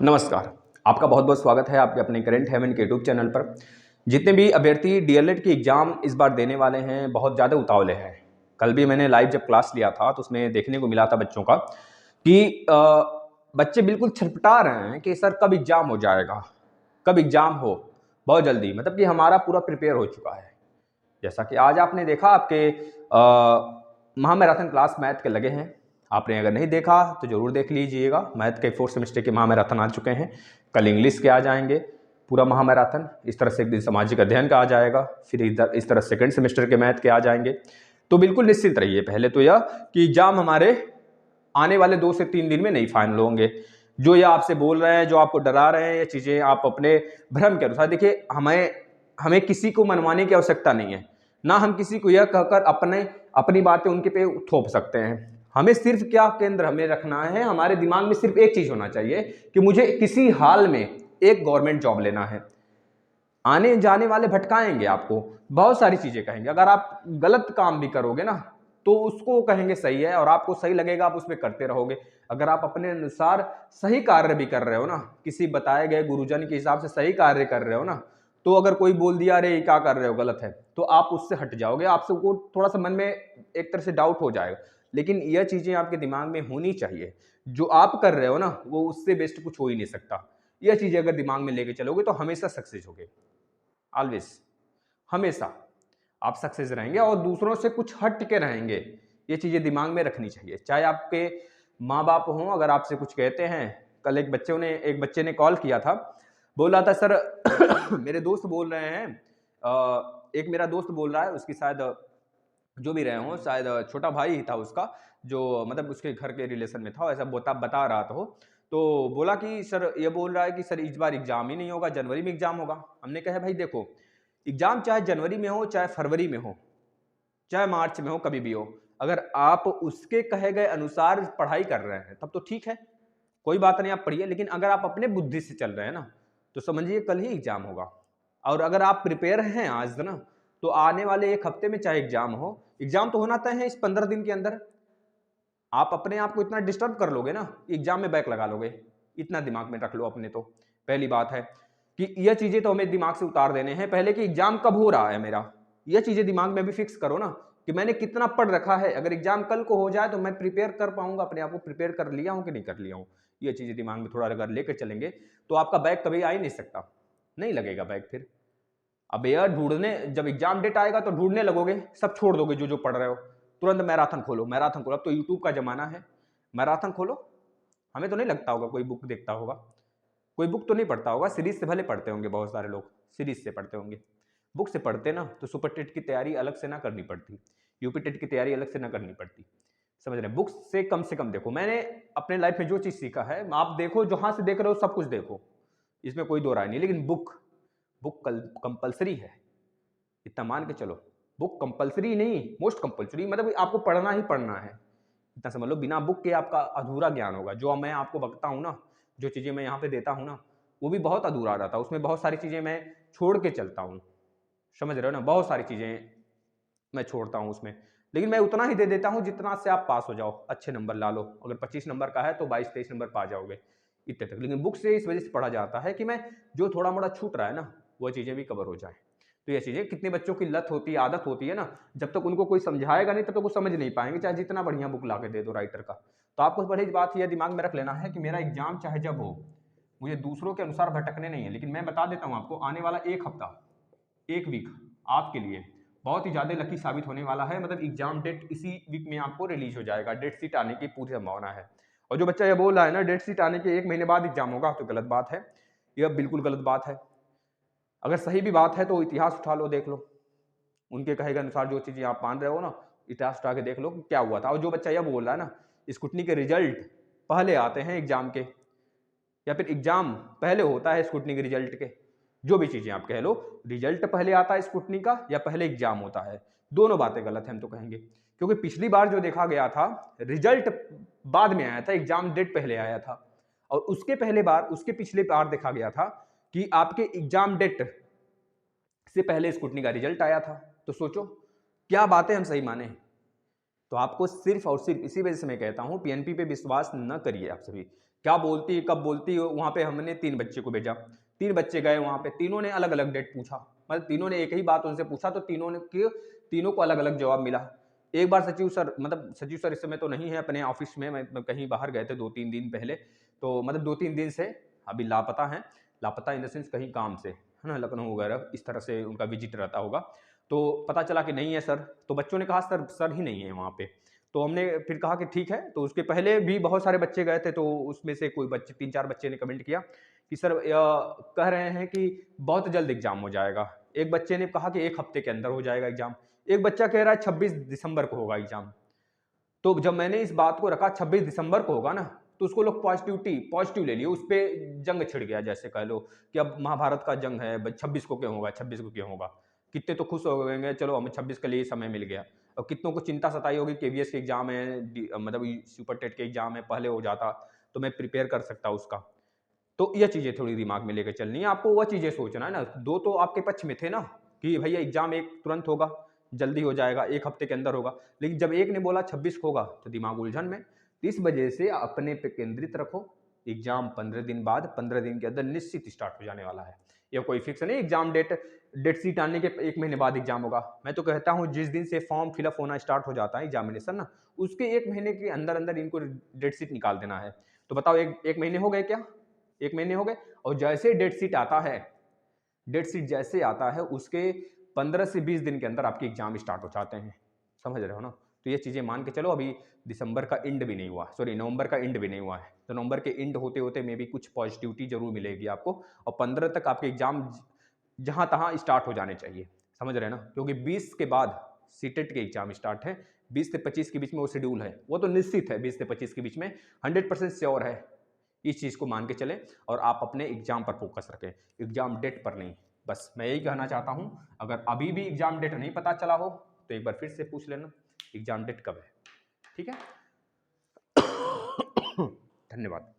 नमस्कार, आपका बहुत बहुत स्वागत है आपके अपने करंट हेवन के यूट्यूब चैनल पर। जितने भी अभ्यर्थी डीएलएड की एग्ज़ाम इस बार देने वाले हैं, बहुत ज़्यादा उतावले हैं। कल भी मैंने लाइव जब क्लास लिया था तो उसमें देखने को मिला था बच्चों का कि बच्चे बिल्कुल छटपटा रहे हैं कि सर कब एग्ज़ाम हो जाएगा, कब एग्ज़ाम हो, बहुत जल्दी। मतलब कि हमारा पूरा प्रिपेयर हो चुका है। जैसा कि आज आपने देखा आपके महामैराथन क्लास मैथ के लगे हैं। आपने अगर नहीं देखा तो ज़रूर देख लीजिएगा। मैथ के 4th सेमेस्टर के महामैराथन आ चुके हैं। कल इंग्लिश के आ जाएंगे पूरा महामैराथन। इस तरह से एक दिन सामाजिक अध्ययन का आ जाएगा, फिर इधर इस तरह 2nd सेमेस्टर के मैथ के आ जाएंगे। तो बिल्कुल निश्चिंत रहिए। पहले तो यह कि एग्जाम हमारे आने वाले 2 से 3 दिन में नहीं फाइनल होंगे। जो ये आपसे बोल रहे हैं, जो आपको डरा रहे हैं, ये चीज़ें आप अपने भ्रम के अनुसार देखिए। हमें किसी को मनवाने की आवश्यकता नहीं है, ना हम किसी को यह कहकर अपनी बातें उनके पे थोप सकते हैं। हमें सिर्फ क्या केंद्र हमें रखना है, हमारे दिमाग में सिर्फ एक चीज होना चाहिए कि मुझे किसी हाल में एक गवर्नमेंट जॉब लेना है। आने जाने वाले भटकाएंगे, आपको बहुत सारी चीजें कहेंगे। अगर आप गलत काम भी करोगे ना तो उसको कहेंगे सही है और आपको सही लगेगा, आप उसमें करते रहोगे। अगर आप अपने अनुसार सही कार्य भी कर रहे हो ना, किसी बताए गए गुरुजन के हिसाब से सही कार्य कर रहे हो ना, तो अगर कोई बोल दिया अरे क्या कर रहे हो गलत है, तो आप उससे हट जाओगे। आपसे वो थोड़ा सा मन में एक तरह से डाउट हो जाएगा। लेकिन यह चीजें आपके दिमाग में होनी चाहिए, जो आप कर रहे हो ना वो उससे बेस्ट कुछ हो ही नहीं सकता। यह चीजें अगर दिमाग में लेके चलोगे तो हमेशा सक्सेस होगे। ऑलवेज, हमेशा आप सक्सेस रहेंगे और दूसरों से कुछ हट के रहेंगे। ये चीजें दिमाग में रखनी चाहिए। चाहे आपके माँ बाप हों, अगर आपसे कुछ कहते हैं। कल एक बच्चे ने कॉल किया था, बोल रहा था सर मेरे दोस्त बोल रहे हैं, एक मेरा दोस्त बोल रहा है, उसकी शायद जो भी रहे हों, शायद छोटा भाई ही था उसका, जो मतलब उसके घर के रिलेशन में था, ऐसा बता रहा था वो। तो बोला कि सर ये बोल रहा है कि सर इस बार एग्जाम ही नहीं होगा, जनवरी में एग्जाम होगा। हमने कहा भाई देखो, एग्जाम चाहे जनवरी में हो, चाहे फरवरी में हो, चाहे मार्च में हो, कभी भी हो, अगर आप उसके कहे गए अनुसार पढ़ाई कर रहे हैं तब तो ठीक है, कोई बात नहीं, आप पढ़िए। लेकिन अगर आप अपने बुद्धि से चल रहे हैं ना तो समझिए कल ही एग्जाम होगा। और अगर आप प्रिपेयर हैं आज ना, तो आने वाले 1 हफ्ते में चाहे एग्जाम हो, एग्जाम तो होना तय है इस 15 दिन के अंदर। आप अपने आप को इतना डिस्टर्ब कर लोगे ना, एग्जाम में बैक लगा लोगे। इतना दिमाग में रख लो अपने। तो पहली बात है कि यह चीजें तो हमें दिमाग से उतार देने हैं पहले, कि एग्जाम कब हो रहा है मेरा। यह चीजें दिमाग में भी फिक्स करो ना कि मैंने कितना पढ़ रखा है। अगर एग्जाम कल को हो जाए तो मैं प्रिपेयर कर पाऊंगा, अपने आप को प्रिपेयर कर लिया हूं कि नहीं कर लिया हूं। ये चीजें दिमाग में थोड़ा अगर लेकर चलेंगे तो आपका बैक कभी आ ही नहीं सकता, नहीं लगेगा बैक फिर। अब यार ढूंढने, जब एग्जाम डेट आएगा तो ढूंढने लगोगे, सब छोड़ दोगे जो जो पढ़ रहे हो। तुरंत मैराथन खोलो, मैराथन खोलो। अब तो यूट्यूब का जमाना है, मैराथन खोलो। हमें तो नहीं लगता होगा कोई बुक देखता होगा, कोई बुक तो नहीं पढ़ता होगा। सीरीज से भले पढ़ते होंगे, बहुत सारे लोग सीरीज से पढ़ते होंगे। बुक से पढ़ते ना तो सुपर टेट की तैयारी अलग से ना करनी पड़ती, यूपी टेट की तैयारी अलग से ना करनी पड़ती। समझ रहे हैं? बुक्स से कम देखो। मैंने अपने लाइफ में जो चीज सीखा है, आप देखो, जहां से देख रहे हो सब कुछ देखो, इसमें कोई दो राय नहीं। लेकिन बुक बुक कंपलसरी है, इतना मान के चलो। बुक कंपलसरी नहीं, मोस्ट कंपलसरी, मतलब आपको पढ़ना ही पढ़ना है। इतना समझ लो, बिना बुक के आपका अधूरा ज्ञान होगा। जो मैं आपको बकता हूँ ना, जो चीज़ें मैं यहाँ पे देता हूँ ना, वो भी बहुत अधूरा रहता है। उसमें बहुत सारी चीज़ें मैं छोड़ के चलता हूँ। समझ रहे हो ना? बहुत सारी चीज़ें मैं छोड़ता हूँ उसमें। लेकिन मैं उतना ही दे देता हूँ जितना से आप पास हो जाओ, अच्छे नंबर ला लो। अगर 25 नंबर का है तो 22-23 नंबर पा जाओगे, इतने तक। लेकिन बुक से इस वजह से पढ़ा जाता है कि मैं जो थोड़ा मोड़ा छूट रहा है ना, वो चीज़ें भी कवर हो जाए। तो ये चीज़ें, कितने बच्चों की लत होती है, आदत होती है ना, जब तक उनको कोई समझाएगा नहीं तब तक वो समझ नहीं पाएंगे, चाहे जितना बढ़िया बुक ला के दे दो राइटर का। तो आपको बड़ी बात यह दिमाग में रख लेना है कि मेरा एग्जाम चाहे जब हो, मुझे दूसरों के अनुसार भटकने नहीं है। लेकिन मैं बता देता हूँ आपको, आने वाला 1 हफ्ता, 1 वीक आपके लिए बहुत ही ज़्यादा लकी साबित होने वाला है। मतलब एग्जाम डेट इसी वीक में आपको रिलीज हो जाएगा, डेट शीट आने की पूरी संभावना है। और जो बच्चा ये बोल रहा है ना डेट शीट आने के 1 महीने बाद एग्जाम होगा, तो गलत बात है, यह बिल्कुल गलत बात है। अगर सही भी बात है तो इतिहास उठा लो, देख लो, उनके कहे गए अनुसार जो चीजें आप मान रहे हो ना, इतिहास उठा के देख लो कि क्या हुआ था। और जो बच्चा यह बोल रहा है ना, स्कूटनी के रिजल्ट पहले आते हैं एग्जाम के, या फिर एग्जाम पहले होता है स्कूटनी के रिजल्ट के, जो भी चीजें आप कह लो, रिजल्ट पहले आता है स्कूटनी का या पहले एग्जाम होता है, दोनों बातें गलत है, हम तो कहेंगे। क्योंकि पिछली बार जो देखा गया था, रिजल्ट बाद में आया था, एग्जाम डेट पहले आया था। और उसके पिछले बार देखा गया था कि आपके एग्जाम डेट से पहले स्कूटनी का रिजल्ट आया था। तो सोचो क्या बातें हम सही माने। तो आपको सिर्फ और सिर्फ इसी वजह से मैं कहता हूँ पीएनपी पे विश्वास न करिए आप सभी। क्या बोलती है कब बोलती है, वहाँ पे हमने 3 बच्चे को भेजा, 3 बच्चे गए वहाँ पे, तीनों ने अलग-अलग डेट पूछा, मतलब तीनों ने एक ही बात उनसे पूछा तो तीनों को अलग-अलग जवाब मिला। एक बार सचिव सर इस समय तो नहीं है अपने ऑफिस में, मैं कहीं बाहर गए थे 2-3 दिन पहले, तो मतलब 2-3 दिन से अभी लापता हैं, लापता इन द सेंस कहीं काम से, है ना? लखनऊ वगैरह इस तरह से उनका विजिट रहता होगा। तो पता चला कि नहीं है सर, तो बच्चों ने कहा सर ही नहीं है वहाँ पे। तो हमने फिर कहा कि ठीक है, तो उसके पहले भी बहुत सारे बच्चे गए थे, तो उसमें से कोई बच्चे 3-4 बच्चे ने कमेंट किया कि सर कह रहे हैं कि बहुत जल्द एग्ज़ाम हो जाएगा। एक बच्चे ने कहा कि 1 हफ्ते के अंदर हो जाएगा एग्ज़ाम। एक बच्चा कह रहा है 26 दिसंबर को होगा एग्ज़ाम। तो जब मैंने इस बात को रखा 26 दिसंबर को होगा ना, तो उसको लोग पॉजिटिव ले लिए, उस पे जंग छिड़ गया जैसे कह लो कि अब महाभारत का जंग है, 26 को क्यों होगा, 26 को क्यों होगा? कितने तो खुश हो गए होंगे, चलो हमें 26 के लिए समय मिल गया। और कितनों को चिंता सताई होगी, केवीएस के एग्ज़ाम है, मतलब सुपर टेट के एग्ज़ाम है, पहले हो जाता तो मैं प्रिपेयर कर सकता उसका। तो ये चीज़ें थोड़ी दिमाग में लेके चलनी है, आपको वह चीज़ें सोचना है ना, 2 तो आपके पक्ष में थे ना कि भैया एग्ज़ाम एक तुरंत होगा, जल्दी हो जाएगा, 1 हफ्ते के अंदर होगा। लेकिन जब एक ने बोला 26 को होगा, तो दिमाग उलझन में। तो इस वजह से अपने पे केंद्रित रखो, एग्ज़ाम 15 दिन बाद, 15 दिन के अंदर निश्चित स्टार्ट हो जाने वाला है। ये कोई फिक्स नहीं एग्ज़ाम डेट शीट आने के 1 महीने बाद एग्ज़ाम होगा। मैं तो कहता हूँ जिस दिन से फॉर्म फिलअप होना स्टार्ट हो जाता है एग्ज़ामिनेशन ना, उसके 1 महीने के अंदर-अंदर इनको डेट शीट निकाल देना है। तो बताओ 1 महीने हो गए क्या? 1 महीने हो गए और जैसे डेट शीट जैसे आता है उसके 15 से 20 दिन के अंदर आपके एग्ज़ाम स्टार्ट हो जाते हैं। समझ रहे हो ना? तो ये चीज़ें मान के चलो, अभी दिसंबर का एंड भी नहीं हुआ, सॉरी नवंबर का एंड भी नहीं हुआ है। तो नवंबर के एंड होते-होते मे बी कुछ पॉजिटिविटी ज़रूर मिलेगी आपको और 15 तक आपके एग्ज़ाम जहाँ-तहाँ स्टार्ट हो जाने चाहिए। समझ रहे हैं ना? क्योंकि 20 के बाद सीटेट के एग्ज़ाम स्टार्ट है, 20 से 25 के बीच में वो शेड्यूल है। वो तो निश्चित है 20 से 25 के बीच में 100% श्योर है। इस चीज़ को मान के चलें और आप अपने एग्ज़ाम पर फोकस रखें, एग्ज़ाम डेट पर नहीं। बस मैं यही कहना चाहता हूँ, अगर अभी भी एग्ज़ाम डेट नहीं पता चला हो, तो एक बार फिर से पूछ लेना, एग्ज़ाम डेट कब है? ठीक है? धन्यवाद।